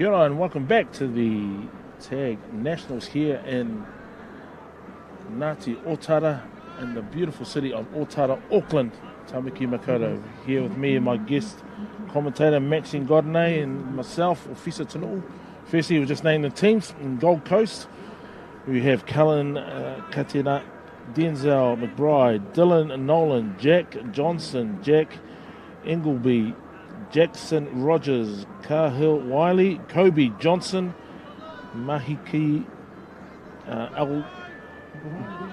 Kia ora and welcome back to the Tag Nationals here in Ngati Otara in the beautiful city of Otara, Auckland. Tamaki Makoto here with me and my guest commentator Maxine Godney and myself, Ofisa Tanu. Firstly, we'll just name the teams. In Gold Coast, we have Cullen Katina, Denzel McBride, Dylan Nolan, Jack Johnson, Jack Ingleby, Jackson Rogers, Cahill Wiley, Kobe Johnson, Mahiki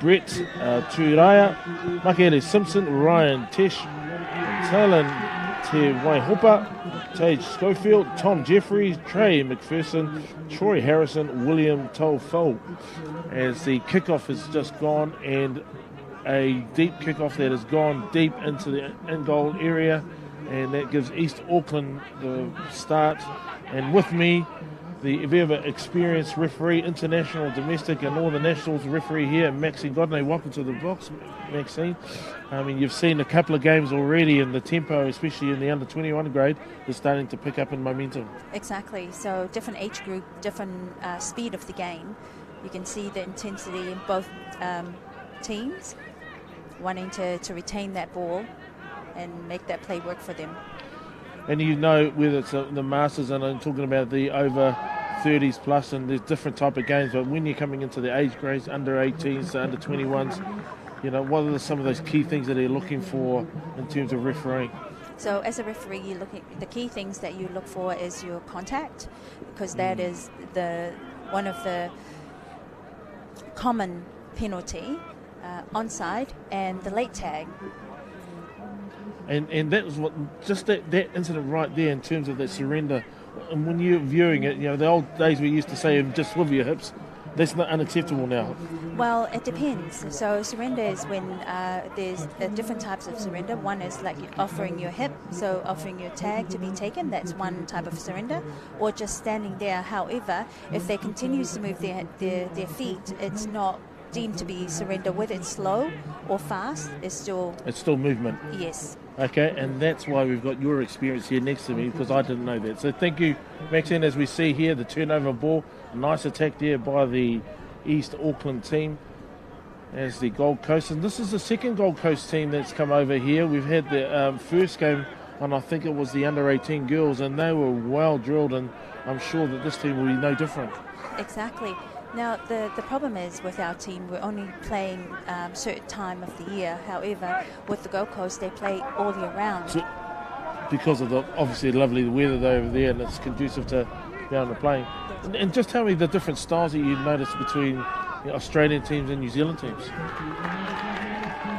Brett Tuiraya, Makere Simpson, Ryan Tesh, Talon Te Waihopa, Tage Schofield, Tom Jeffries, Trey McPherson, Troy Harrison, William Tofo. As the kickoff has just gone, and a deep kickoff that has gone deep into the in-goal area, and that gives East Auckland the start. And with me, the ever experienced referee, international, domestic and all the nationals referee here, Maxine Godney. Welcome to the box, Maxine. I mean, you've seen a couple of games already, and the tempo, especially in the under-21 grade, is starting to pick up in momentum. Exactly. So different age group, different speed of the game. You can see the intensity in both teams wanting to retain that ball and make that play work for them. And you know, whether it's the Masters, and I'm talking about the over 30s plus, and there's different type of games, but when you're coming into the age grades, under 18s to under 21s, you know, what are some of those key things that they're looking for in terms of refereeing? So as a referee, the key things that you look for is your contact, because that is one of the common penalty, onside, and the late tag. And that was what, just that incident right there in terms of that surrender. And when you're viewing it, you know, the old days we used to say just with your hips, that's not unacceptable now. Well, it depends. So surrender is when there's different types of surrender. One is like offering your hip, so offering your tag to be taken. That's one type of surrender. Or just standing there. However, if they continue to move their feet, it's not deemed to be surrender. Whether it's slow or fast, it's still movement. Yes. Okay, and that's why we've got your experience here next to me, because I didn't know that. So thank you, Maxine. As we see here, the turnover ball, a nice attack there by the East Auckland team as the Gold Coast. And this is the second Gold Coast team that's come over here. We've had the first game, and I think it was the under-18 girls, and they were well drilled, and I'm sure that this team will be no different. Exactly. Now, the problem is with our team, we're only playing certain time of the year. However, with the Gold Coast, they play all year round. So, because of the obviously lovely weather over there, and it's conducive to down the playing. And just tell me the different styles that you notice between Australian teams and New Zealand teams.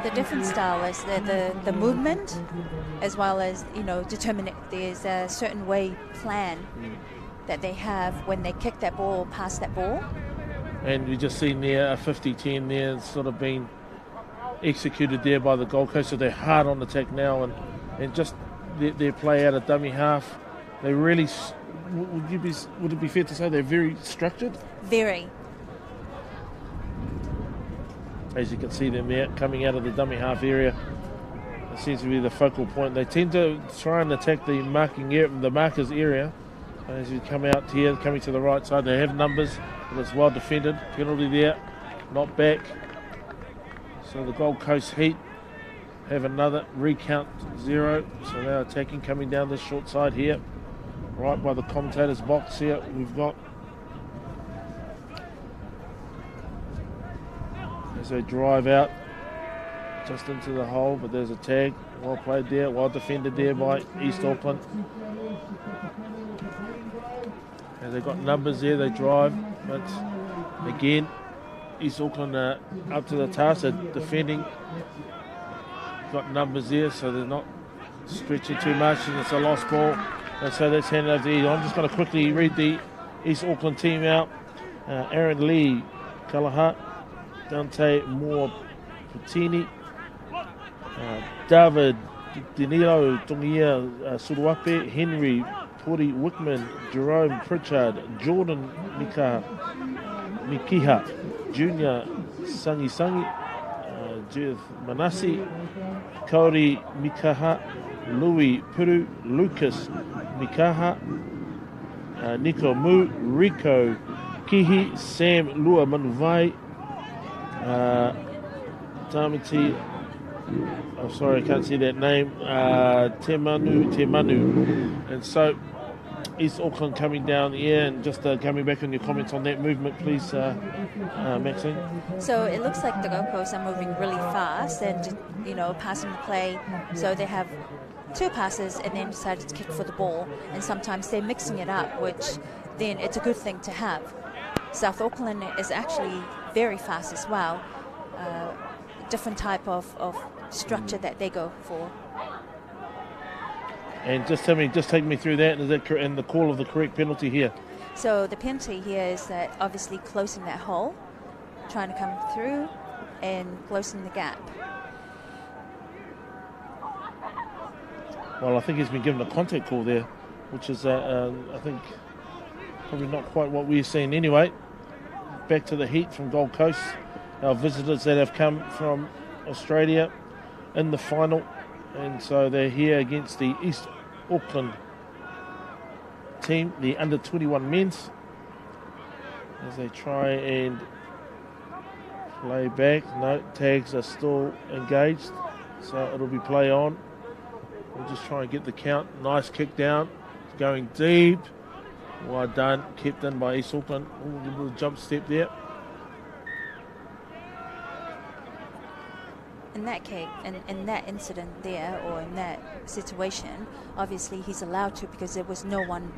The different style is the movement, as well as, determine. There's a certain way plan that they have when they kick that ball, pass that ball. And you just seen there a 50-10 there sort of being executed there by the Gold Coast. So they're hard on the attack now, and just their play out of dummy half. They really, would it be fair to say they're very structured? Very. As you can see them there coming out of the dummy half area. It seems to be the focal point. They tend to try and attack the markers area. As you come out here, coming to the right side, they have numbers, and it's well defended. Penalty there, not back. So the Gold Coast Heat have another recount 0. So they're attacking, coming down this short side here, right by the commentator's box here. We've got, as they drive out just into the hole, but there's a tag. Well played there, well defended there by East Auckland. And they've got numbers there, they drive, but again, East Auckland are up to the task. They're defending, got numbers there, so they're not stretching too much, and it's a lost ball. And so that's handed over to East. I'm just going to quickly read the East Auckland team out. Aaron Lee, Kalaha, Dante Moore, Putini, David Danilo, Tongia Suruape, Henry Pori Wickman, Jerome Pritchard, Jordan Mikiha, Junior Sangi, Judith Manasi, Kaori Mikaha, Louis Puru, Lucas Mikaha, Nico Mu, Rico Kihi, Sam Lua Manuvai, Tamati, I'm sorry I can't see that name, Temanu. And so East Auckland coming down here, and just coming back on your comments on that movement, please, Maxine. So it looks like the Gold Coast are moving really fast and, passing the play. So they have 2 passes and then decided to kick for the ball. And sometimes they're mixing it up, which then it's a good thing to have. South Auckland is actually very fast as well. Different type of structure that they go for. And just take me through that, and the call of the correct penalty here. So the penalty here is that obviously closing that hole, trying to come through and closing the gap. Well, I think he's been given a contact call there, which is, I think, probably not quite what we're seeing anyway. Back to the heat from Gold Coast, our visitors that have come from Australia in the final. And so they're here against the East Auckland team, the under-21 men's, as they try and play back. No, tags are still engaged, so it'll be play on. We'll just try and get the count. Nice kick down, going deep. Well done, kept in by East Auckland. Ooh, a little jump step there. In that case, in that incident there, or in that situation, obviously he's allowed to because there was no one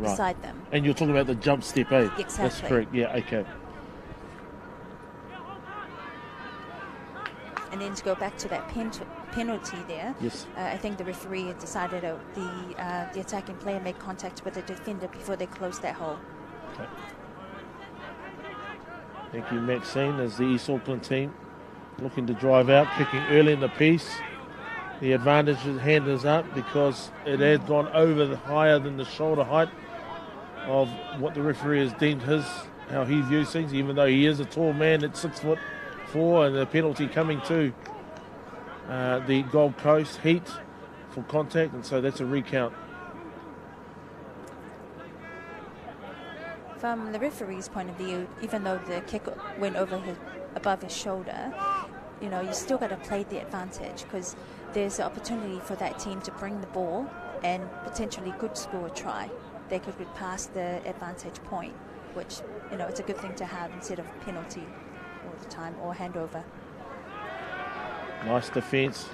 beside them. And you're talking about the jump step, eh? Exactly. That's correct, yeah, okay. And then to go back to that penalty there, yes. I think the referee had decided the attacking player made contact with the defender before they closed that hole. Okay. Thank you, Maxine, as the East Auckland team looking to drive out, kicking early in the piece. The advantage hand is up because it had gone over higher than the shoulder height of what the referee has deemed how he views things, even though he is a tall man at 6'4", and the penalty coming to the Gold Coast Heat for contact, and so that's a recount. From the referee's point of view, even though the kick went above his shoulder, you still got to play the advantage, because there's an opportunity for that team to bring the ball and potentially could score a try. They could get past the advantage point, which, it's a good thing to have instead of penalty all the time or handover. Nice defence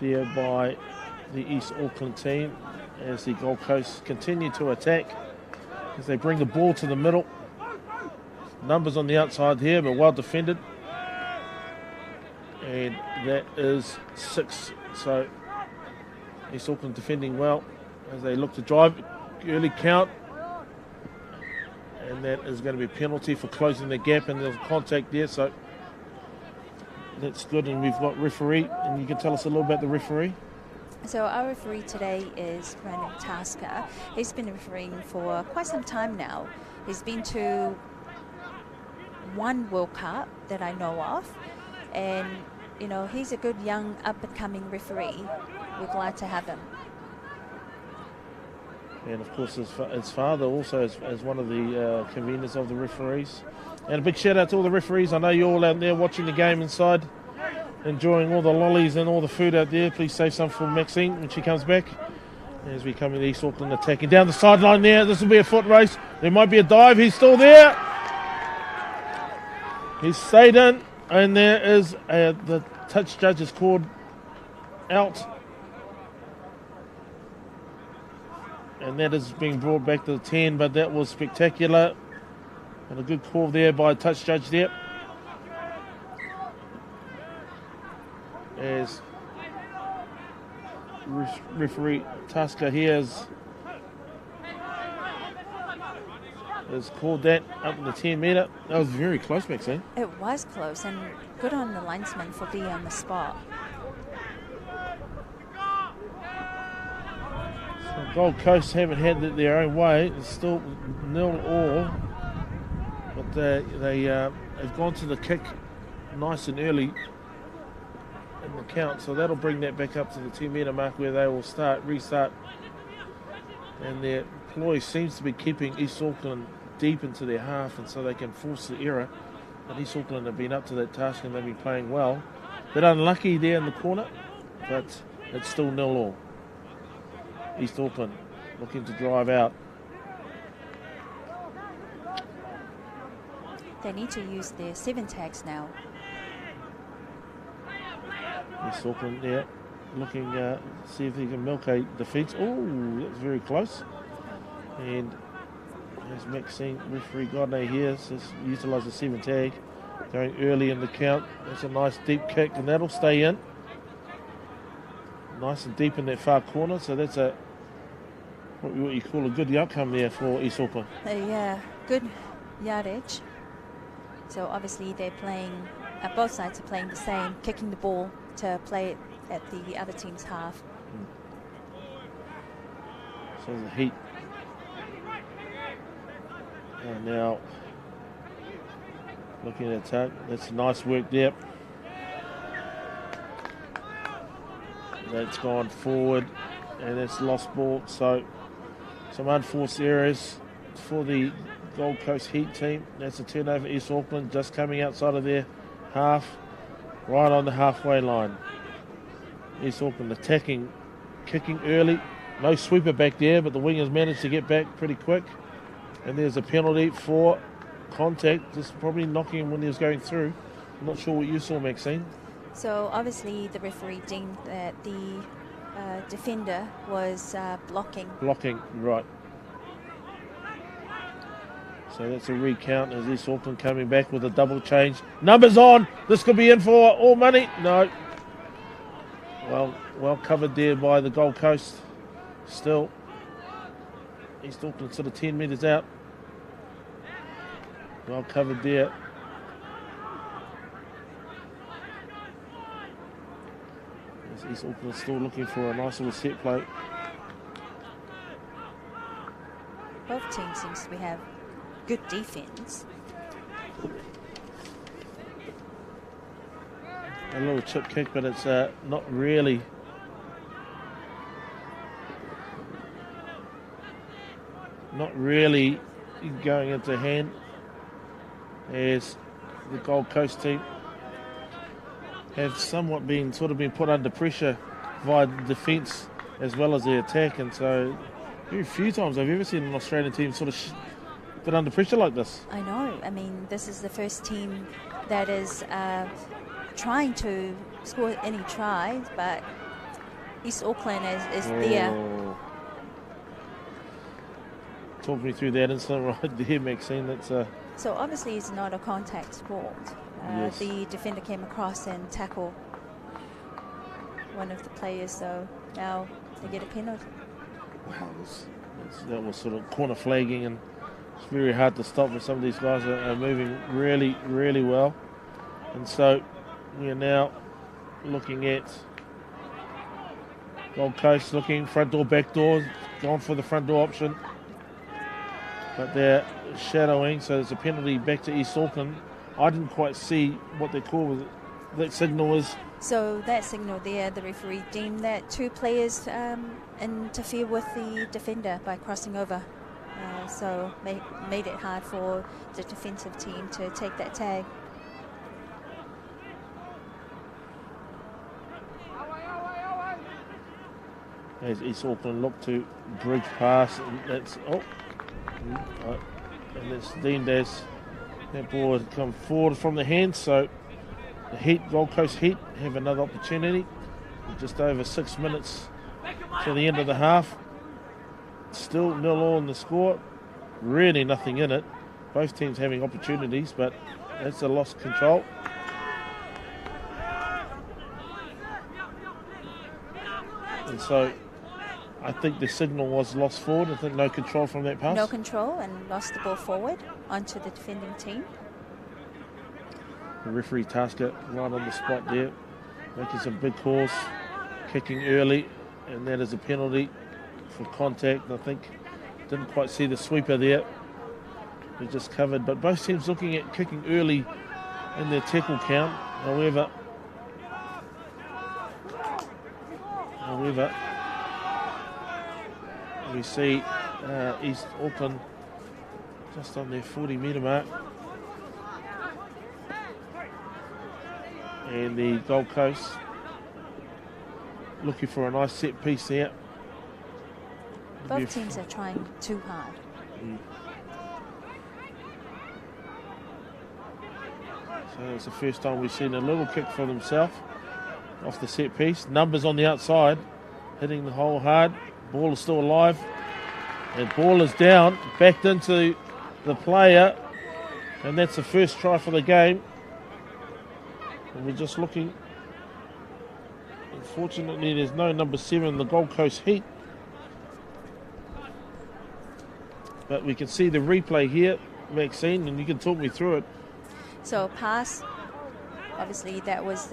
there by the East Auckland team as the Gold Coast continue to attack as they bring the ball to the middle. Numbers on the outside here, but well defended. And that is 6. So East Auckland defending well as they look to drive. Early count. And that is going to be a penalty for closing the gap, and there's contact there. So that's good. And we've got referee. And you can tell us a little about the referee. So our referee today is Brandon Tasker. He's been refereeing for quite some time now. He's been to one World Cup that I know of. And, he's a good young up-and-coming referee. We're glad to have him. And, of course, his father also is one of the conveners of the referees. And a big shout-out to all the referees. I know you're all out there watching the game inside, enjoying all the lollies and all the food out there. Please save some for Maxine when she comes back. As we come in East Auckland attacking down the sideline there. This will be a foot race. There might be a dive. He's still there. He's stayed in. And there is the touch judge is called out. And that is being brought back to the 10, but that was spectacular. And a good call there by a touch judge there. As referee Tasker here has called that up in the 10 metre. That was very close, Maxine. It was close, and good on the linesman for being on the spot. So Gold Coast haven't had it their own way. It's still 0-0. But they've gone to the kick nice and early in the count. So that'll bring that back up to the 10 metre mark where they will restart. And they're ploy seems to be keeping East Auckland deep into their half, and so they can force the error. But East Auckland have been up to that task and they've been playing well. Bit unlucky there in the corner, but it's still 0-0. East Auckland looking to drive out. They need to use their 7 tags now. East Auckland there looking see if they can milk a defence. Oh, that's very close. And as Maxine referee Godney here says, utilise the 7 tag. Going early in the count. That's a nice deep kick, and that'll stay in. Nice and deep in that far corner. So that's a what you call a good outcome there for East Auckland. Yeah, good yardage. So obviously they're playing, both sides are playing the same, kicking the ball to play it at the other team's half. So the Heat are now looking at attack. That's nice work there. That's gone forward and it's lost ball. So some unforced errors for the Gold Coast Heat team. That's a turnover. East Auckland just coming outside of their half, right on the halfway line. East Auckland attacking, kicking early. No sweeper back there, but the wingers managed to get back pretty quick. And there's a penalty for contact, just probably knocking him when he was going through. I'm not sure what you saw, Maxine. So obviously the referee deemed that the defender was blocking. Blocking, right. So that's a recount as East Auckland coming back with a double change. Numbers on! This could be in for all money. No. Well covered there by the Gold Coast. Still, East Auckland sort of 10 metres out. Well covered there. East Auckland still looking for a nice little set play. Both teams seems to have good defence. A little chip kick, but it's not really going into hand, as the Gold Coast team have somewhat been put under pressure via the defence as well as the attack, and so very few times I've ever seen an Australian team sort of put under pressure like this. I know. I mean, this is the first team that is trying to score any tries, but East Auckland is there. Talk me through that incident right there, Maxine. That's So obviously it's not a contact sport. Yes. The defender came across and tackled one of the players, so now they get a penalty. Wow, that was sort of corner flagging, and it's very hard to stop when some of these guys are moving really, really well. And so we are now looking at Gold Coast looking front door, back door, going for the front door option. But they're shadowing, so there's a penalty back to East Auckland. I didn't quite see what they call with it. That signal was. So that signal there, the referee deemed that 2 players interfere with the defender by crossing over. So made it hard for the defensive team to take that tag. As East Auckland look to bridge pass, and that's and it's deemed as that ball had come forward from the hand. So the Heat, Gold Coast Heat, have another opportunity. Just over 6 minutes to the end of the half. Still 0-0 in the score. Really nothing in it. Both teams having opportunities, but that's a lost control. And so I think the signal was lost forward. I think no control from that pass. No control and lost the ball forward onto the defending team. The referee Tasker right on the spot there, making some big calls, kicking early, and that is a penalty for contact. I think didn't quite see the sweeper there. He just covered, but both teams looking at kicking early in their tackle count. However, we see East Auckland just on their 40-metre mark. And the Gold Coast looking for a nice set piece there. Both teams are trying too hard. So it's the first time we've seen a little kick for themselves off the set piece. Numbers on the outside, hitting the hole hard. Ball is still alive. And ball is down, backed into the player. And that's the first try for the game. And we're just looking. Unfortunately, there's no number 7 in the Gold Coast Heat. But we can see the replay here, Maxine, and you can talk me through it. So pass, obviously that was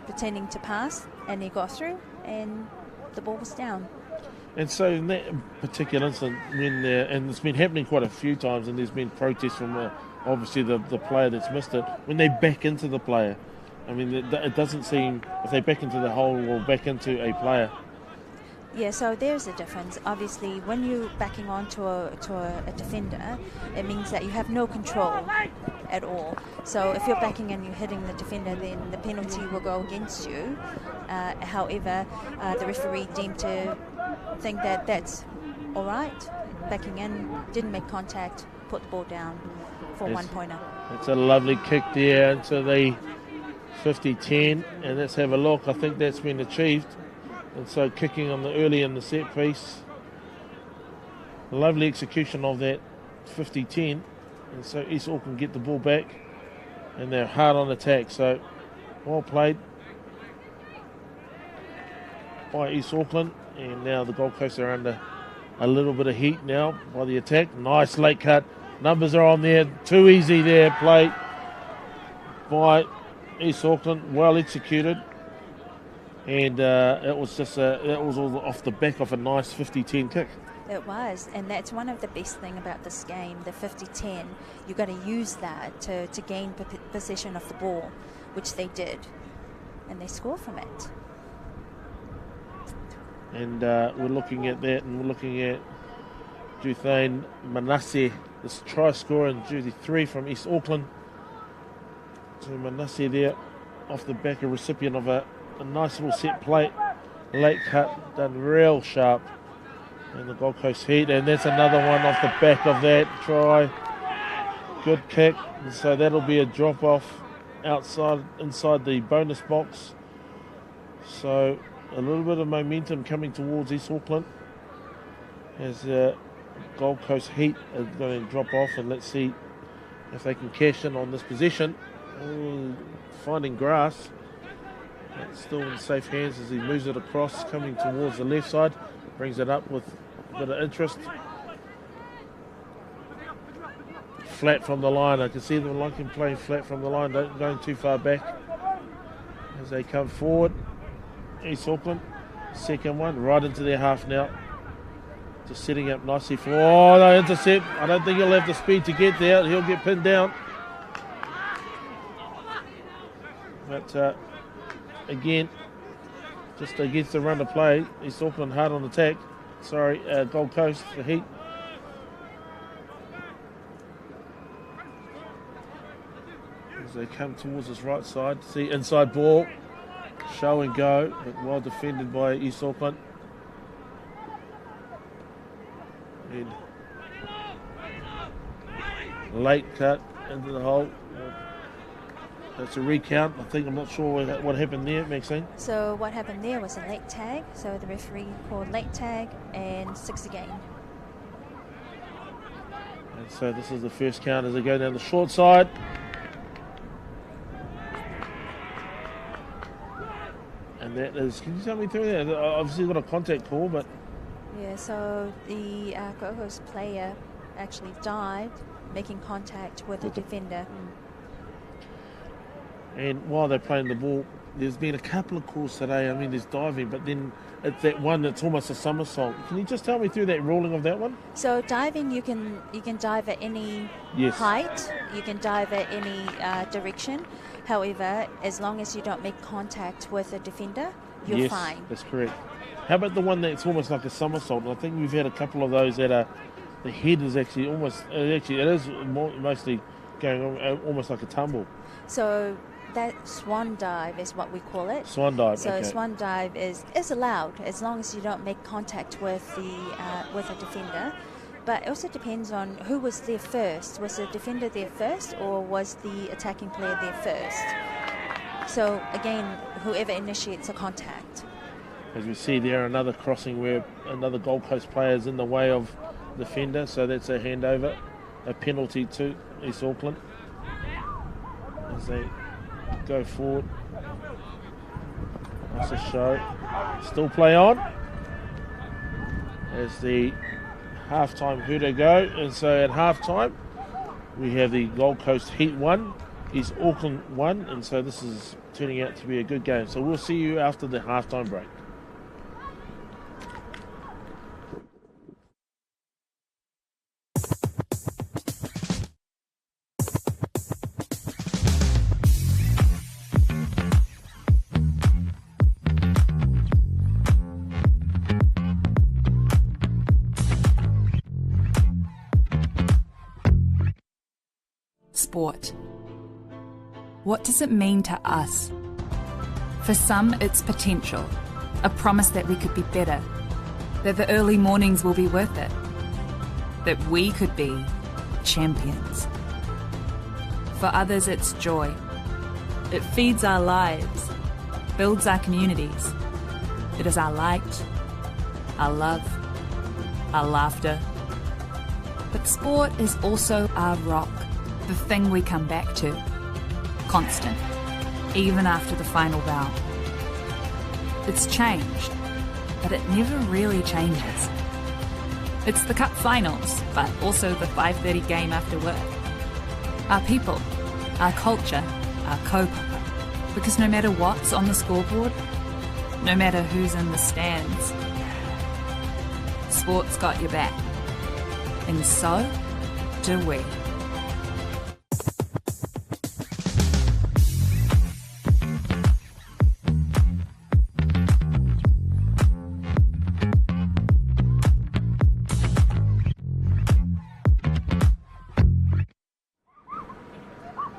pretending to pass, and he got through, and the ball was down. And so in that particular incident, when and it's been happening quite a few times, and there's been protests from obviously the player that's missed it, when they back into the player. I mean, it doesn't seem, if they back into the hole or back into a player. Yeah, so there's a difference. Obviously, when you're backing onto a defender, it means that you have no control at all. So if you're backing and you're hitting the defender, then the penalty will go against you. However, the referee deemed to think that that's all right. Backing in, didn't make contact, put the ball down for one-pointer. It's a lovely kick there into the 50-10, and let's have a look. I think that's been achieved. And so kicking on the early in the set piece. Lovely execution of that 50-10. And so East Auckland get the ball back. And they're hard on attack. So well played by East Auckland. And now the Gold Coast are under a little bit of heat now by the attack. Nice late cut. Numbers are on there. Too easy there. Play by East Auckland. Well executed. And it was just that was all off the back of a nice 50-10 kick. It was, and that's one of the best thing about this game, the 50-10. You've got to use that to gain possession of the ball, which they did, and they score from it. And we're looking at that, and we're looking at Duthane Manasseh, this try scorer in jersey 3 from East Auckland. So Manasseh there, off the back, a recipient of a nice little set plate, late cut, done real sharp in the Gold Coast Heat, and that's another one off the back of that try. Good kick, and so that'll be a drop off inside the bonus box. So a little bit of momentum coming towards East Auckland as Gold Coast Heat are going to drop off, and let's see if they can cash in on this possession. Finding grass. It's still in safe hands as he moves it across, coming towards the left side. Brings it up with a bit of interest. Flat from the line. I can see them liking playing flat from the line, don't going too far back. As they come forward, East Auckland, second one, right into their half now. Just setting up nicely for, no intercept. I don't think he'll have the speed to get there. He'll get pinned down. But again, just against the run of play, East Auckland hard on attack. Sorry, Gold Coast, the Heat. As they come towards this right side, see inside ball, show and go, but well defended by East Auckland. And late cut into the hole. That's a recount. I'm not sure what happened there, Maxine. So what happened there was a late tag. So the referee called late tag and 6 again. And so this is the first count as they go down the short side. And that is, can you tell me through that? Obviously got a contact call, but... Yeah, so the Gold Coast player actually dived, making contact with the defender. And while they're playing the ball, there's been a couple of calls today. I mean, there's diving, but then it's that one that's almost a somersault. Can you just tell me through that ruling of that one? So diving, you can dive at any height. You can dive at any direction. However, as long as you don't make contact with a defender, you're yes, fine. That's correct. How about the one that's almost like a somersault? I think we've had a couple of those that are, the head is actually almost, it is mostly going almost like a tumble. So that swan dive is what we call it. Swan dive, So okay. swan dive is allowed as long as you don't make contact with a defender. But it also depends on who was there first. Was the defender there first, or was the attacking player there first? So again, whoever initiates a contact. As we see there, another crossing where another Gold Coast player is in the way of the defender, so that's a handover, a penalty to East Auckland as they go forward. That's a show. Still play on as the half-time hooter go, and so at half-time we have the Gold Coast Heat 1, East Auckland 1, and so this is turning out to be a good game. So we'll see you after the half-time break. Sport. What does it mean to us? For some, it's potential, a promise that we could be better, that the early mornings will be worth it, that we could be champions. For others, it's joy. It feeds our lives, builds our communities. It is our light, our love, our laughter. But sport is also our rock, the thing we come back to, constant, even after the final bell. It's changed, but it never really changes. It's the cup finals, but also the 5:30 game after work. Our people, our culture, our kaupapa. Because no matter what's on the scoreboard, no matter who's in the stands, sport's got your back. And so do we.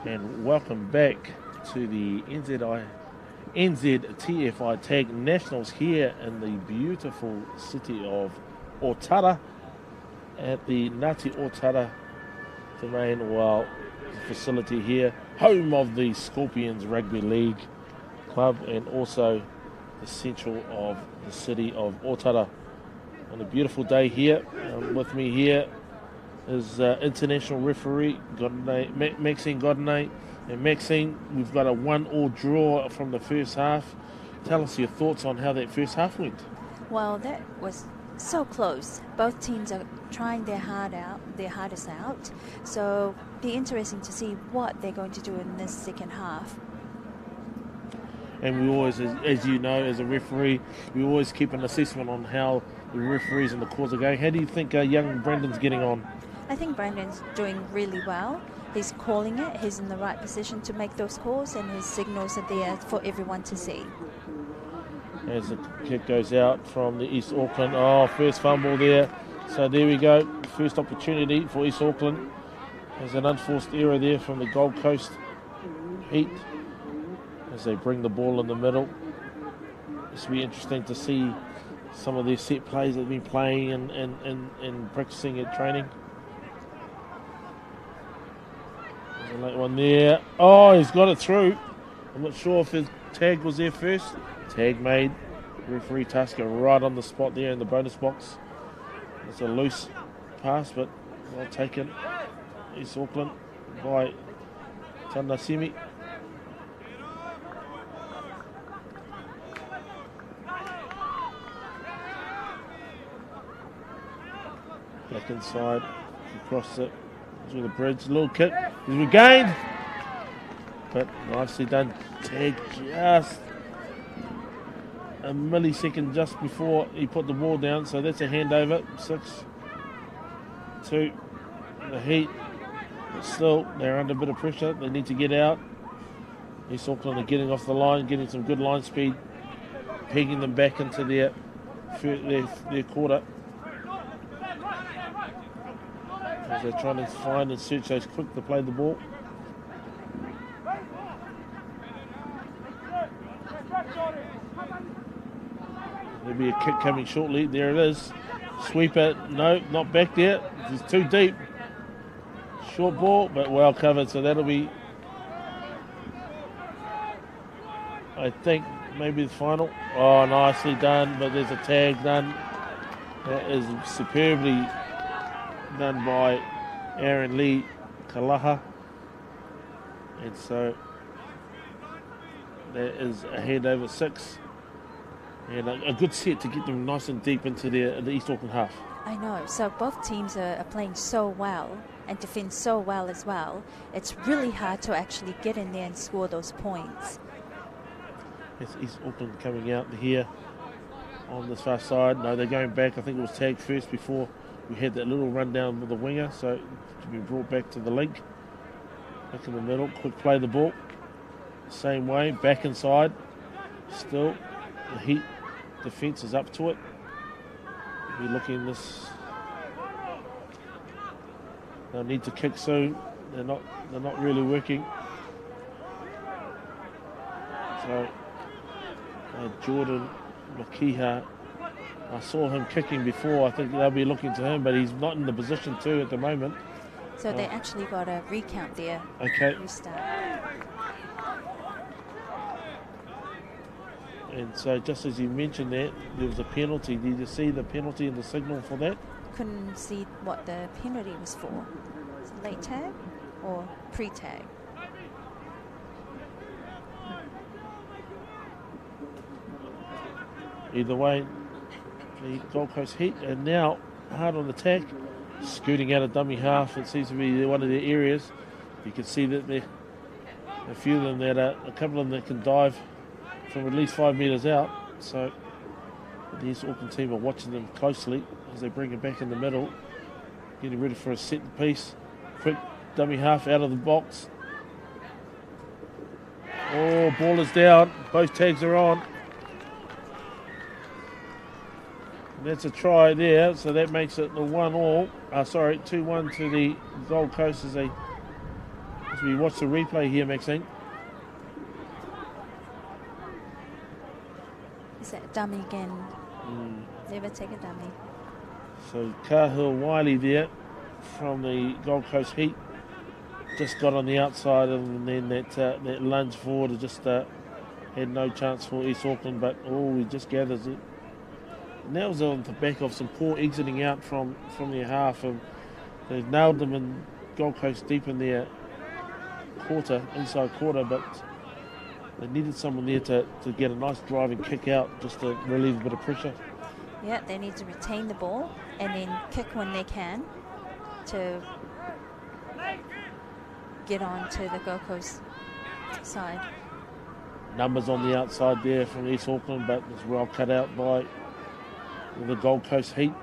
And welcome back to the NZTFI Tag Nationals here in the beautiful city of Otara at the Ngati Otara facility here, home of the Scorpions Rugby League Club and also the central of the city of Otara. On a beautiful day here, with me here is international referee Maxine Godinay. And Maxine, we've got a 1-1 draw from the first half. Tell us your thoughts on how that first half went. Well, that was so close. Both teams are trying their hardest out. So be interesting to see what they're going to do in this second half. And we always, as you know, as a referee, we always keep an assessment on how the referees and the calls are going. How do you think young Brendan's getting on? I think Brandon's doing really well. He's calling it. He's in the right position to make those calls, and his signals are there for everyone to see. As the kick goes out from the East Auckland. Oh, first fumble there. So there we go. First opportunity for East Auckland. There's an unforced error there from the Gold Coast Heat as they bring the ball in the middle. This will be interesting to see some of their set plays they've been playing and practicing at training. There's a late one there. Oh, he's got it through. I'm not sure if his tag was there first. Tag made. Referee Tusker right on the spot there in the bonus box. It's a loose pass, but well taken. East Auckland by Tanasimi. Back inside, across it, through the bridge, little kick, he's regained, but nicely done. Tag just a millisecond just before he put the ball down, so that's a handover. 6-2, the Heat, but still they're under a bit of pressure, they need to get out. East Auckland are getting off the line, getting some good line speed pegging them back into their quarter. As they're trying to find and search those quick to play the ball. There'll be a kick coming shortly. There it is. Sweep it. No, not back there. It's too deep. Short ball, but well covered. So that'll be, I think, maybe the final. Oh, nicely done. But there's a tag done. That is superbly done by Aaron Lee Kalaha. And so that is a head over 6. And a good set to get them nice and deep into the East Auckland half. I know. So both teams are playing so well and defend so well as well. It's really hard to actually get in there and score those points. It's East Auckland coming out here on this far side. No, they're going back. I think it was tagged first before we had that little run down with the winger. So to be brought back to the link. Back in the middle. Quick play the ball. Same way. Back inside. Still. The Heat defence is up to it. We're looking this. They'll need to kick soon. They're not really working. So Jordan Makiha, I saw him kicking before. I think they'll be looking to him, but he's not in the position to at the moment. So they actually got a recount there. Okay. Restart. And so just as you mentioned that, there was a penalty. Did you see the penalty and the signal for that? Couldn't see what the penalty was for. Is it late tag or pre-tag? Either way, the Gold Coast Heat are now hard on attack, scooting out of dummy half. It seems to be one of their areas. You can see that there a few of them that are, a couple of them that can dive from at least 5 metres out. So the East Auckland team are watching them closely as they bring it back in the middle, getting ready for a set piece. Quick dummy half out of the box. Oh, ball is down. Both tags are on. And that's a try there, so that makes it the 2-1 to the Gold Coast as we watch the replay here, Maxine. Is that dummy again? Never take a dummy. So Cahill Wiley there from the Gold Coast Heat just got on the outside, and then that lunge forward just had no chance for East Auckland, but he just gathers it. And that was on the back of some poor exiting out from their half. They've nailed them in Gold Coast deep in their inside quarter, but they needed someone there to get a nice driving kick out just to relieve a bit of pressure. Yeah, they need to retain the ball and then kick when they can to get on to the Gold Coast side. Numbers on the outside there from East Auckland, but it's well cut out by the Gold Coast Heat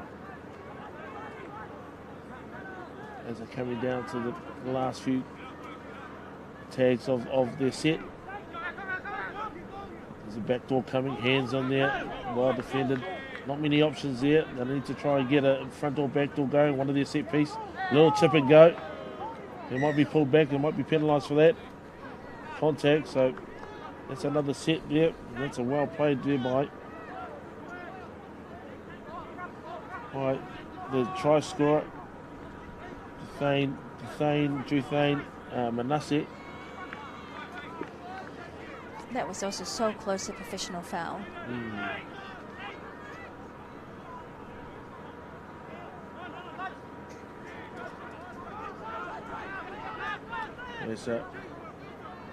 as they're coming down to the last few tags of their set. There's a back door coming, hands on there, well defended. Not many options there. They need to try and get a front door, back door going, one of their set piece. Little tip and go. They might be pulled back, they might be penalised for that. Contact, so that's another set there. That's a well played there by the try scorer, Duthane Manasseh. That was also so close to professional foul. There's that.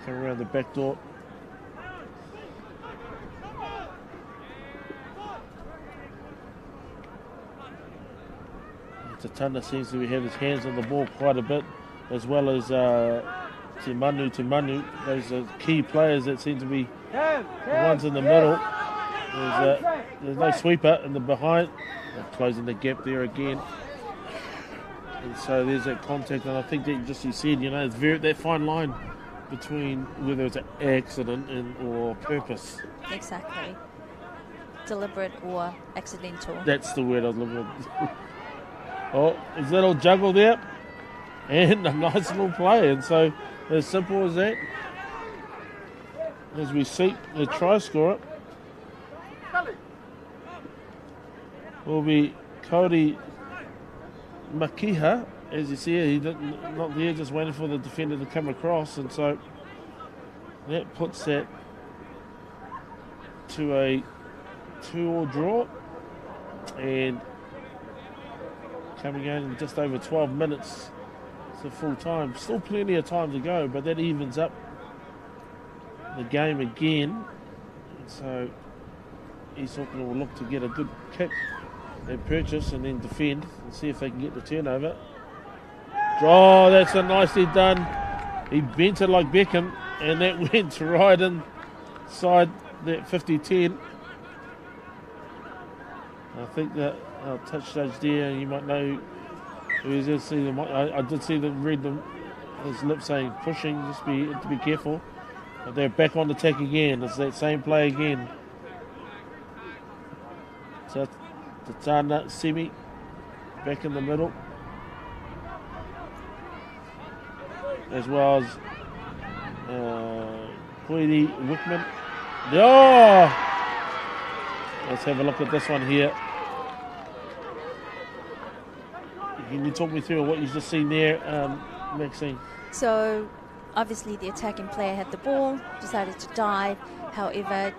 Come around the back door. Tatana seems to have his hands on the ball quite a bit, as well as Timanu. Those are key players that seem to be the ones in the middle. There's no sweeper in the behind. They're closing the gap there again. And so there's that contact, and I think that just you said, it's that fine line between whether it's an accident or purpose. Exactly. deliberate or accidental. That's the word I was looking at. Oh, is that all juggle there? And a nice little play. And so, as simple as that, as we seek the try scorer, will be Cody Makiha. As you see, he didn't, not there, just waiting for the defender to come across. And so, that puts that to a 2-2 draw. And coming in just over 12 minutes to full time. Still plenty of time to go, but that evens up the game again. And so East Auckland will look to get a good kick and purchase and then defend and see if they can get the turnover. Oh, that's a nicely done. He bent it like Beckham, and that went right inside that 50-10. I think that our touch judge there, you might know who is there. See them. I did see them read them. His lips saying pushing. Just to be careful. But they're back on the attack again. It's that same play again. So Tatana Semi back in the middle, as well as Koiri Wickman. Oh! Let's have a look at this one here. Can you talk me through what you've just seen there, Maxine? So, obviously the attacking player had the ball, decided to dive. However,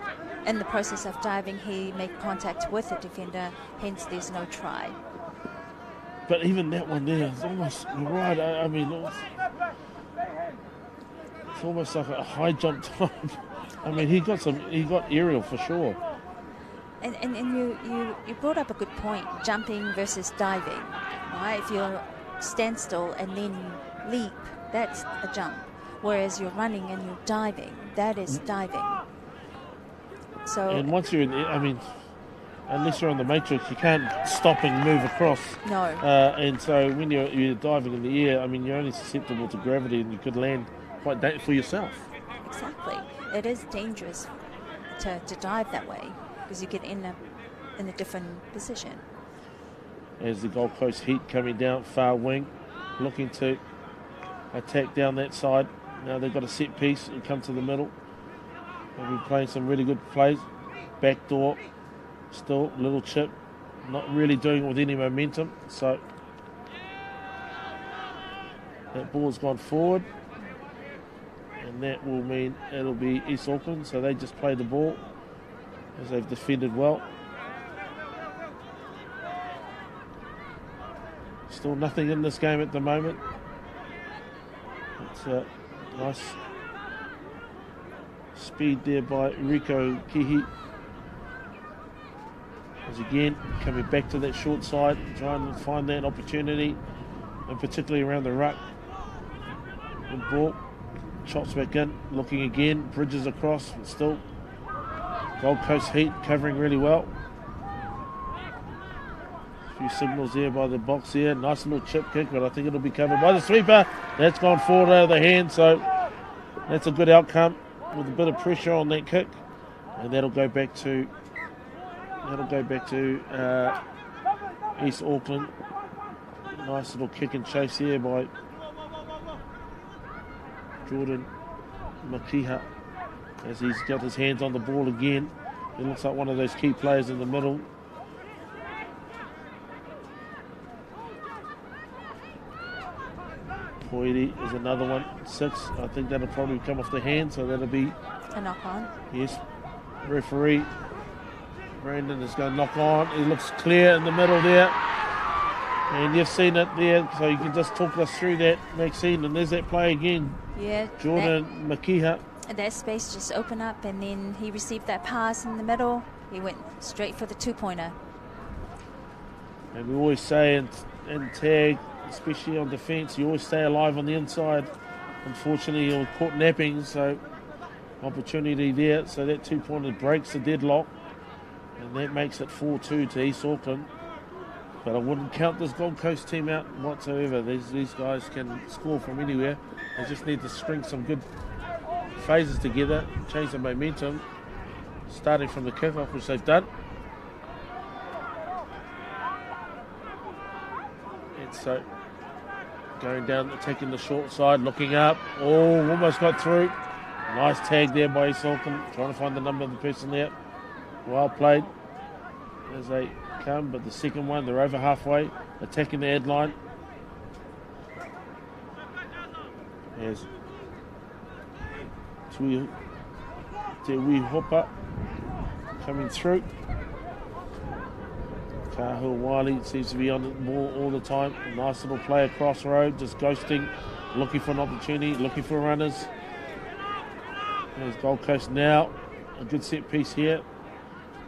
in the process of diving, he made contact with the defender, hence there's no try. But even that one there is almost, you're right, I mean, it's almost like a high jump time. I mean, he got aerial for sure. And you brought up a good point, jumping versus diving. Right? If you stand still and then leap, that's a jump. Whereas you're running and you're diving, that is diving. So, and once you're in, I mean, unless you're on the matrix, you can't stop and move across. No. And so when you're diving in the air, I mean, you're only susceptible to gravity, and you could land quite for yourself. Exactly. It is dangerous to dive that way because you get in a different position. As the Gold Coast Heat coming down far wing, looking to attack down that side. Now they've got a set piece and come to the middle. They'll be playing some really good plays. Back door, still little chip, not really doing it with any momentum. So that ball's gone forward, and that will mean it'll be East Auckland. So they just play the ball as they've defended well. Still nothing in this game at the moment. It's a nice speed there by Rico Kihi. As again, coming back to that short side, trying to find that opportunity, and particularly around the ruck. Good ball. Chops back in, looking again, bridges across, but still Gold Coast Heat covering really well. A few signals there by the box here. Nice little chip kick, but I think it'll be covered by the sweeper. That's gone forward out of the hand, so that's a good outcome with a bit of pressure on that kick, and that'll go back to East Auckland. Nice little kick and chase here by Jordan Makiha as he's got his hands on the ball again. He looks like one of those key players in the middle. Poiri is another one, 6. I think that'll probably come off the hand, so that'll be a knock on. Yes. Referee Brandon is going to knock on. He looks clear in the middle there. And you've seen it there, so you can just talk us through that, Maxine. And there's that play again. Yeah. Jordan Makiha. And that space just opened up, and then he received that pass in the middle. He went straight for the 2-pointer. And we always say in tag, especially on defence, you always stay alive on the inside. Unfortunately, you're caught napping, so opportunity there. So that 2-pointer breaks the deadlock, and that makes it 4-2 to East Auckland. But I wouldn't count this Gold Coast team out whatsoever. These guys can score from anywhere. They just need to string some good phases together, change the momentum, starting from the kickoff, which they've done. so going down, taking the short side, looking up. Oh, almost got through. Nice tag there by East Auckland, trying to find the number of the person there. Well played as they come, but the second one, they're over halfway, attacking the headline. As Te Wihopa coming through. Kahua Wiley seems to be on the ball all the time. Nice little play across the road, just ghosting, looking for an opportunity, looking for runners. There's Gold Coast now. A good set piece here.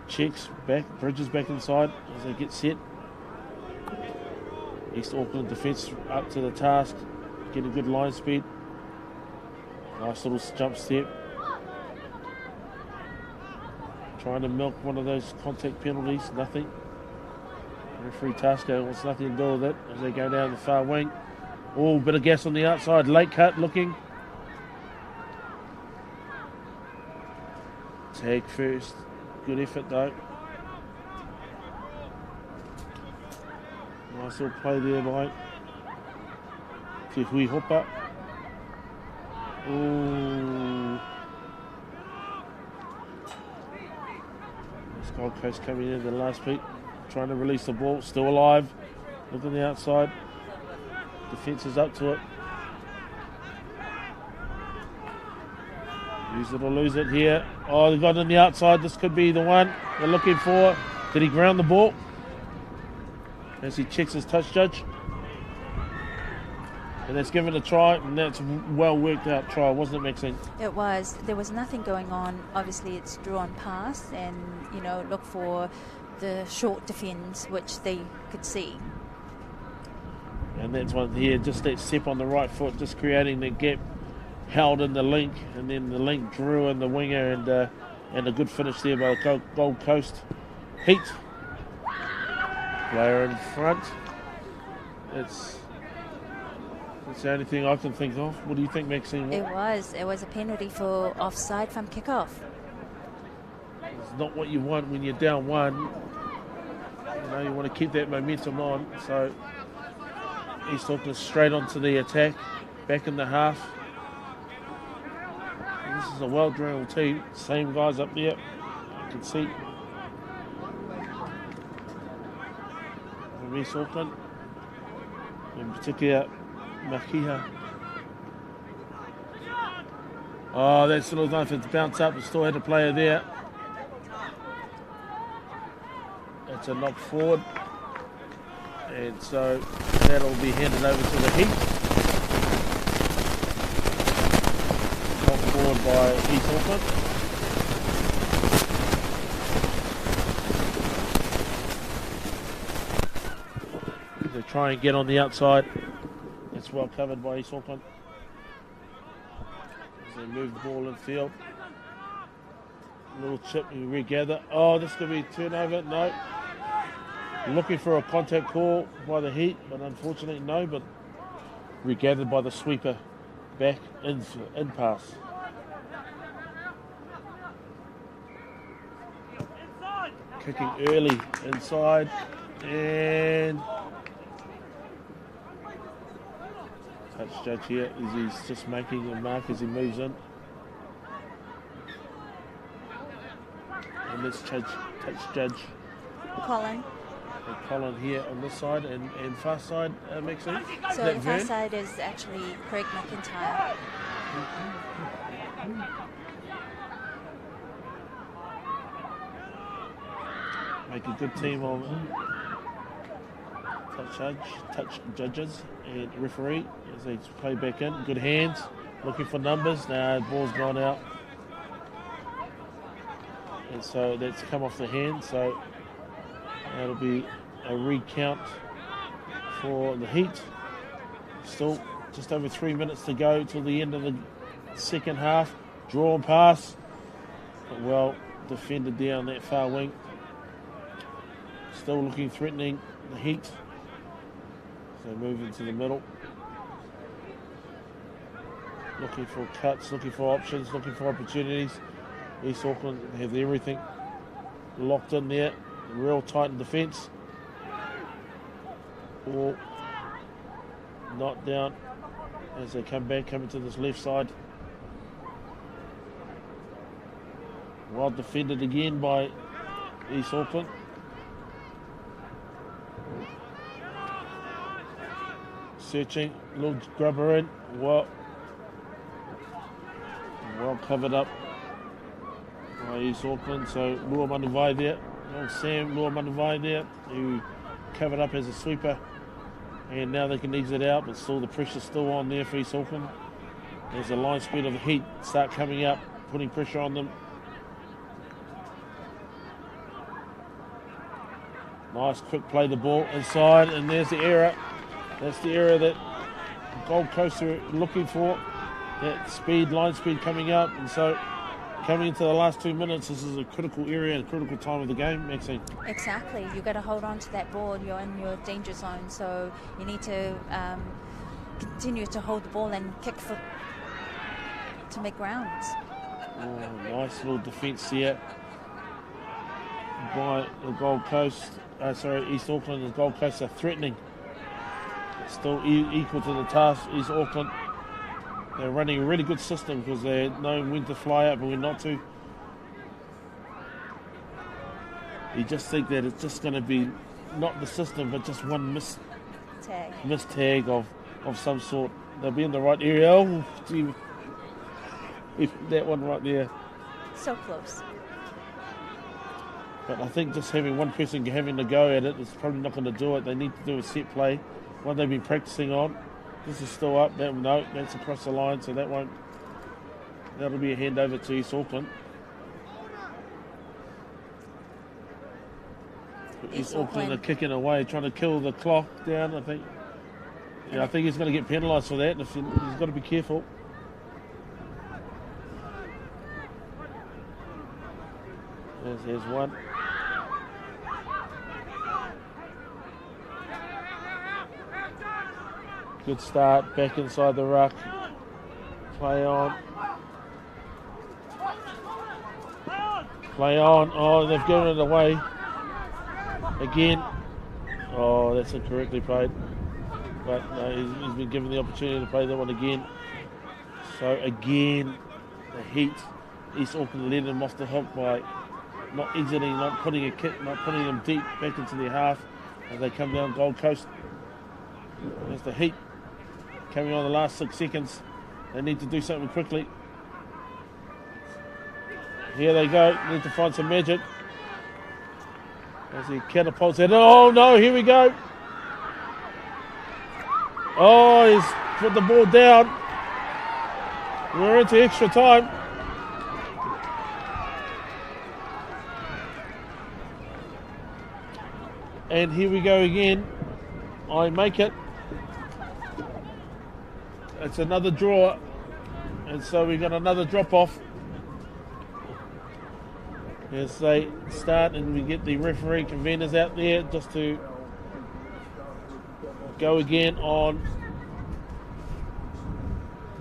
Checks back, Bridges back inside as they get set. East Auckland defence up to the task, getting good line speed. Nice little jump step. Trying to milk one of those contact penalties, nothing. Referee Tasco wants nothing to do with it as they go down the far wing. Oh, bit of gas on the outside. Late cut looking. Tag first. Good effort though. Nice little play there by Te Wihopa. Oh. This Gold Coast coming in the last beat. Trying to release the ball, still alive. Look on the outside. Defence is up to it. Use it or lose it here. Oh, they got it on the outside. This could be the one they're looking for. Did he ground the ball? As he checks his touch judge. And that's given a try, and that's a well worked out try, wasn't it, Maxine? It was. There was nothing going on. Obviously, it's drawn past, and look for the short defence, which they could see. And that's one here, just that step on the right foot, just creating the gap, held in the link, and then the link drew in the winger, and a good finish there by the Gold Coast. Heat. Player in front. It's the only thing I can think of. What do you think, Maxine? It was a penalty for offside from kickoff. It's not what you want when you're down one. You want to keep that momentum on. So East Auckland straight onto the attack, back in the half. And this is a well-drilled team. Same guys up there. You can see. From East Auckland, in particular, Makiha. Oh, that's little enough. It's bounced up. We still had a player there. It's a knock forward, and so that'll be handed over to the Heat. Knock forward by East Auckland. They try and get on the outside. It's well covered by East Auckland as they move the ball in field. Little chip, we regather. Oh, this could be turnover. No. Looking for a contact call by the Heat, but unfortunately no, but regathered by the sweeper back in pass. Kicking early inside, and touch judge here as he's just making a mark as he moves in. And this touch judge Colin here on this side and far side, Maxine. So far side is actually Craig McIntyre. Make a good team of touch judges and referee as they play back in. Good hands, looking for numbers. Now the ball's gone out. And so that's come off the hand, so that'll be a recount for the Heat. Still just over 3 minutes to go till the end of the second half. Drawn pass, but well defended down that far wing. Still looking threatening, the Heat. So move into the middle. Looking for cuts, looking for options, looking for opportunities. East Auckland have everything locked in there. Real tight in defence. Or Not down as they come back, coming to this left side. Well defended again by East Auckland. Searching, little grubber in. Well covered up by East Auckland. So Lua Manavai there. Old Sam Lua Manavai there, who covered up as a sweeper. And now they can exit out, but still the pressure's still on there for East Auckland. As the line speed of the heat start coming up, putting pressure on them. Nice quick play the ball inside, and there's the error. That's the error that Gold Coast are looking for. That speed, line speed coming up, and so coming into the last 2 minutes, this is a critical area and critical time of the game, Maxine. Exactly. You've got to hold on to that ball. You're in your danger zone, so you need to continue to hold the ball and kick to make grounds. Oh, nice little defence here by the Gold Coast. East Auckland and Gold Coast are threatening. Still equal to the task. East Auckland, they're running a really good system because they know when to fly up and when not to. You just think that it's just going to be not the system, but just one miss tag of some sort. They'll be in the right area. Oh, gee, if that one right there. So close. But I think just having one person having to go at it is probably not going to do it. They need to do a set play, what they've been practicing on. This is still up. No, that's across the line, so that'll be a handover to East Auckland. East Auckland are kicking away, trying to kill the clock down, I think. Yeah, I think he's going to get penalised for that, and he's got to be careful. There's one. Good start, back inside the ruck. Play on. Play on. Oh, they've given it away. Again. Oh, that's incorrectly played. But no, he's been given the opportunity to play that one again. So again, the heat. East Auckland led them off the hook by not exiting, not putting a kick, not putting them deep back into their half as they come down Gold Coast. There's the heat coming on the last 6 seconds. They need to do something quickly. Here they go. Need to find some magic. As he catapults it. Oh no, here we go. Oh, he's put the ball down. We're into extra time. And here we go again. I make it. It's another draw. And so we got another drop off. As they start, and we get the referee conveners out there just to go again on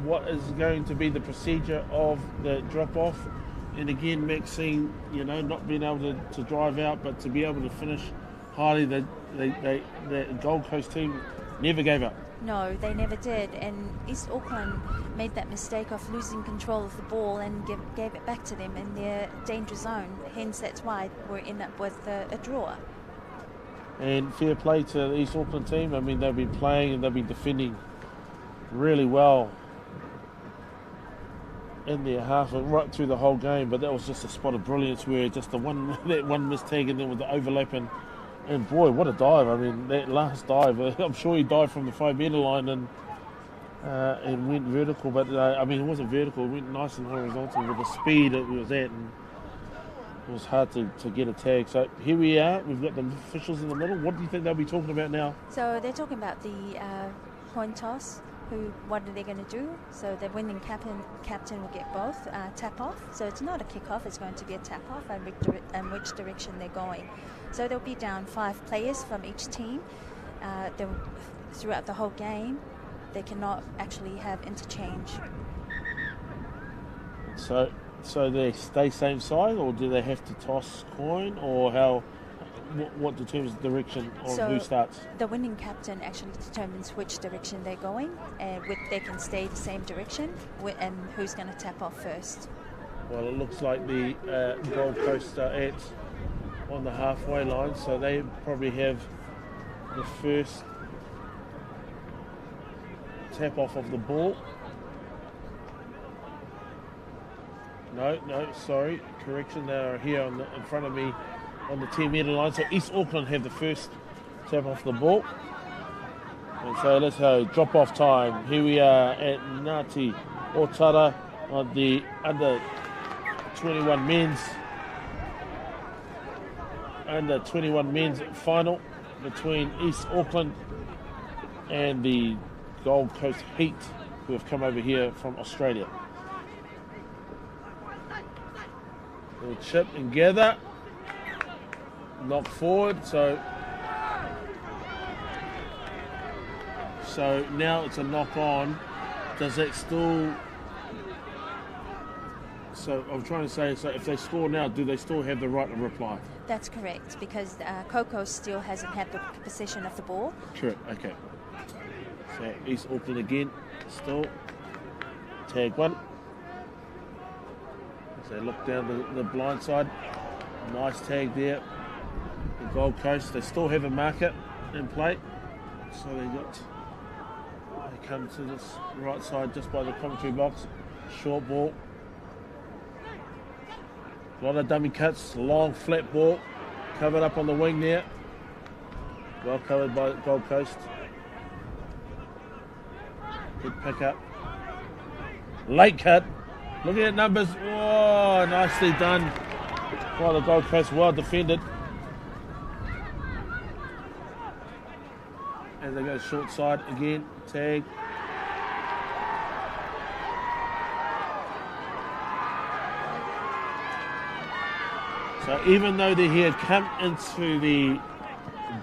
what is going to be the procedure of the drop off. And again, Maxine, not being able to drive out, but to be able to finish highly, the Gold Coast team never gave up. No, they never did, and East Auckland made that mistake of losing control of the ball and gave it back to them in their danger zone. Hence, that's why we're in up with a draw. And fair play to the East Auckland team. I mean, they've been playing and they've been defending really well in their half and right through the whole game. But that was just a spot of brilliance where just that one mistake and then with the overlap and boy, what a dive. I mean, that last dive, I'm sure he dived from the 5-metre line and went vertical. But, it wasn't vertical. It went nice and horizontal with the speed it was at. And it was hard to get a tag. So here we are. We've got the officials in the middle. What do you think they'll be talking about now? So they're talking about the coin toss. What are they going to do? So the winning captain will get both tap off. So it's not a kick off, it's going to be a tap off and which direction they're going. So they'll be down 5 players from each team. Throughout the whole game, they cannot actually have interchange. So they stay same side, or do they have to toss coin, or how? what determines the direction of So who starts? the winning captain actually determines which direction they're going, and they can stay the same direction, and who's going to tap off first. Well, it looks like the Gold Coast are on the halfway line, so they probably have the first tap off of the ball. No, sorry, correction, they are here in front of me on the 10-metre line, so East Auckland have the first tap off the ball. And so let's go, drop off time. Here we are at Ngati Otara on the under 21 men's final between East Auckland and the Gold Coast Heat, who have come over here from Australia. We'll chip and gather, knock forward, so now it's a knock on. Does that still? So I'm trying to say, so if they score now, do they still have the right to reply? That's correct, because Coco still hasn't had the possession of the ball. Correct, okay. So East Auckland again, still. Tag one. As they look down the blind side. Nice tag there. The Gold Coast, they still have a marker in play. So they come to this right side just by the commentary box. Short ball. A lot of dummy cuts, long flat ball, covered up on the wing there. Well covered by Gold Coast. Good pick up. Late cut. Looking at numbers. Oh, nicely done by the Gold Coast. Well defended. As they go short side again. Tag. So even though they had come into the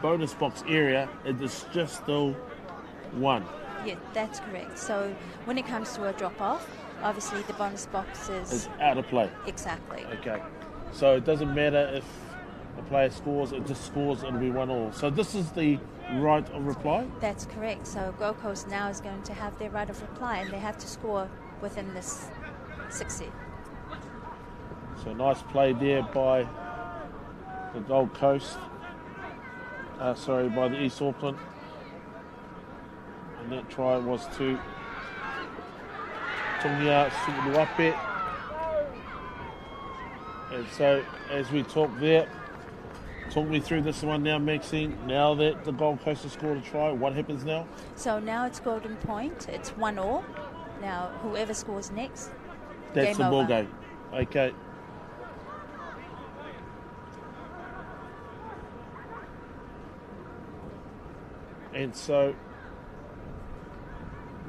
bonus box area, it is just still one. Yeah, that's correct. So when it comes to a drop-off, obviously the bonus box It's out of play. Exactly. Okay. So it doesn't matter if a player scores, it just scores, it'll be 1-1. So this is the right of reply? That's correct. So Gold Coast now is going to have their right of reply, and they have to score within this 60. So nice play there by the Gold Coast. By the East Auckland. And that try was to Tungia Suluape. And so as we talk there, talk me through this one now, Maxine. Now that the Gold Coast has scored a try, what happens now? So now it's golden point. It's 1-1. Now whoever scores next, that's game the ball over. game. Okay. And so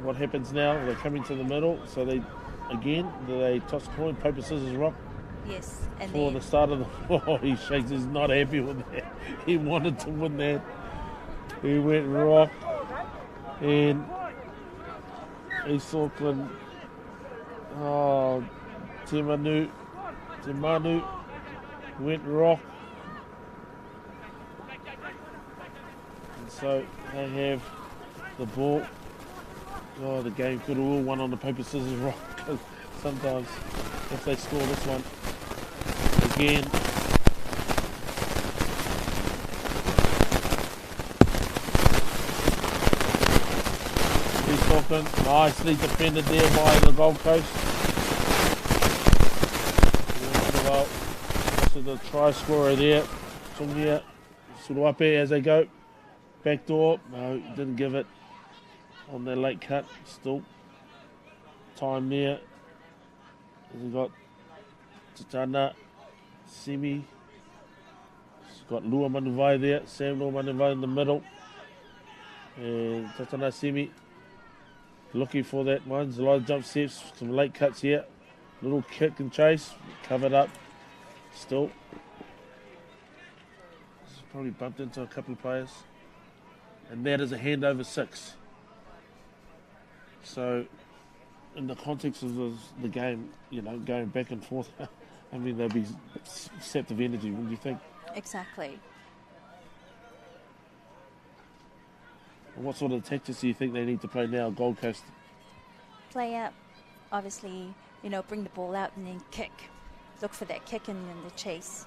what happens now? They come into the middle, so they toss a coin, paper, scissors, rock. Yes, and For then the start of the he shakes, he's not happy with that. He wanted to win that. He went rock, and East Auckland, Timanu went rock. And so they have the ball. Oh, the game could have all won on the paper, scissors, rock. Because sometimes if they score this one again, East Auckland, nicely defended there by the Gold Coast. So the try scorer there, Tungia Suluape, as they go. Back door, no, didn't give it on their late cut. Still time there. We've got Tatana Simi. He's got Lua Manuvai there. Sam Lua Manuvai in the middle. And Tatana Simi looking for that one. There's a lot of jump steps, some late cuts here. Little kick and chase, covered up. Still. He's probably bumped into a couple of players. And that is a handover 6. So, in the context of the game, going back and forth, I mean, they'll be sapped of energy, wouldn't you think? exactly. What sort of tactics do you think they need to play now, Gold Coast? Play up, obviously, bring the ball out and then kick. Look for that kick and then the chase.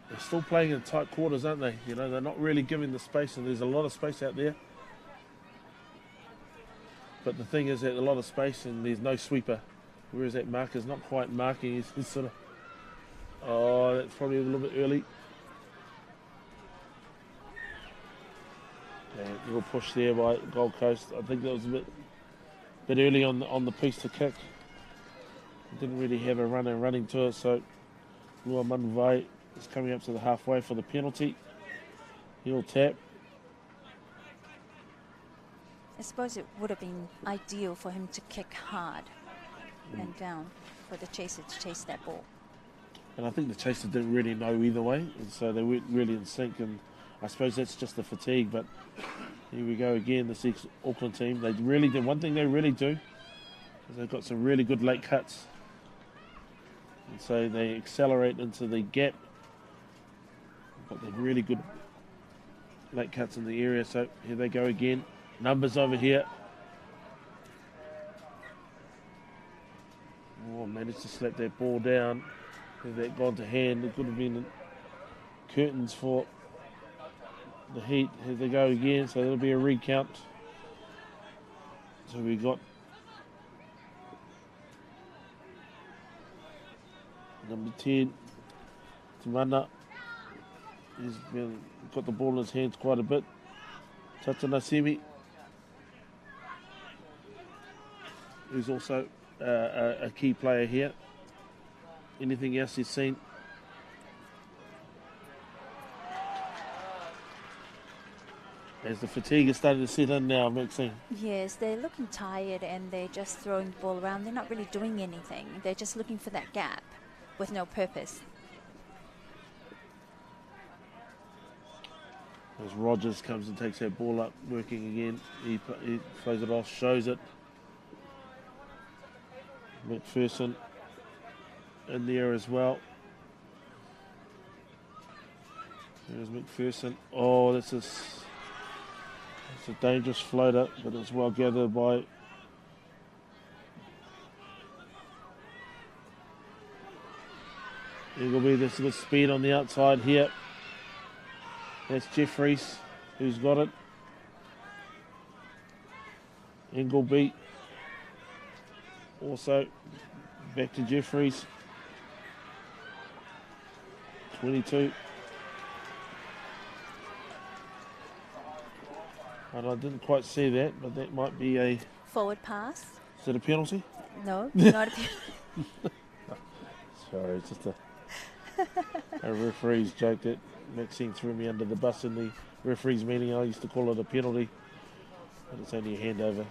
They're still playing in tight quarters, aren't they? They're not really giving the space, and there's a lot of space out there. But the thing is that a lot of space and there's no sweeper. Whereas that marker's not quite marking. He's sort of... Oh, that's probably a little bit early. Yeah, a little push there by Gold Coast. I think that was a bit early on the piece to kick. Didn't really have a running to it, so Lua Manuvai is coming up to the halfway for the penalty. He'll tap. I suppose it would have been ideal for him to kick hard and down for the chaser to chase that ball. And I think the chaser didn't really know either way, and so they weren't really in sync, and I suppose that's just the fatigue. But here we go again, this Auckland team. They really do. One thing they really do is they've got some really good late cuts. And so they accelerate into the gap. But they're really good late cuts in the area. So here they go again. Numbers over here. Oh, managed to slap that ball down. If that gone to hand, it could have been curtains for the Heat. Here they go again, so there'll be a recount. So we got number 10, Timana. He's got the ball in his hands quite a bit. Tatanasimi, who's also a key player here. Anything else you've seen? As the fatigue is starting to set in now, Maxine. Yes, they're looking tired and they're just throwing the ball around. They're not really doing anything. They're just looking for that gap with no purpose. As Rogers comes and takes that ball up, working again. He throws it off, shows it. McPherson in there as well. There's McPherson. Oh, it's a dangerous floater, but it's well gathered by Ingleby. There's a good speed on the outside here. That's Jeffries who's got it. Ingleby also back to Jeffries. 22. And I didn't quite see that, but that might be a... Forward pass? Is it a penalty? No, not a penalty. Sorry, it's just a referee's joke that Maxine threw me under the bus in the referee's meeting. I used to call it a penalty, but it's only a handover.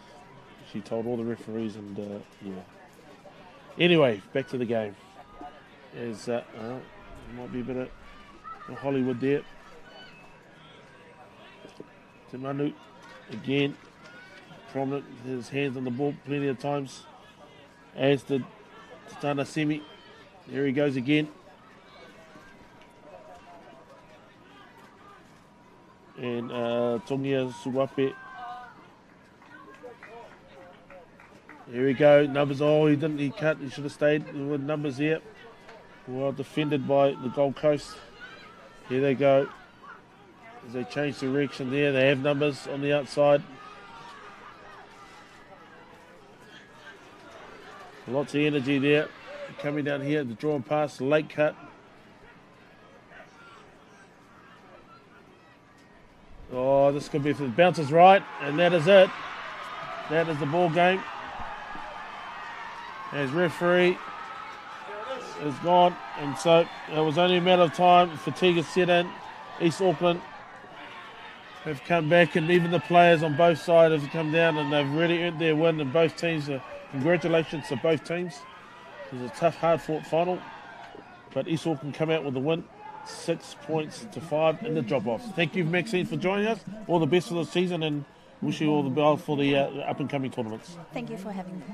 She told all the referees, and yeah. Anyway, back to the game. There's might be a bit of Hollywood there. Timanu again, prominent, his hands on the ball plenty of times, as did Tatanasimi. There he goes again. And Tongia Suwape. Here we go, numbers. Oh, he cut, he should have stayed with numbers here. Well defended by the Gold Coast. Here they go. As they change direction there, they have numbers on the outside. Lots of energy there. Coming down here, the draw and pass, late cut. Oh, this could be if the bounces right, and that is it. That is the ball game. As referee is gone, and so it was only a matter of time. Fatigue has set in. East Auckland have come back, and even the players on both sides have come down, and they've really earned their win. And both teams, congratulations to both teams. It was a tough, hard-fought final, but East Auckland come out with the win, 6 points to 5 in the drop-offs. Thank you, Maxine, for joining us. All the best for the season, and wish you all the best for the up-and-coming tournaments. Thank you for having me.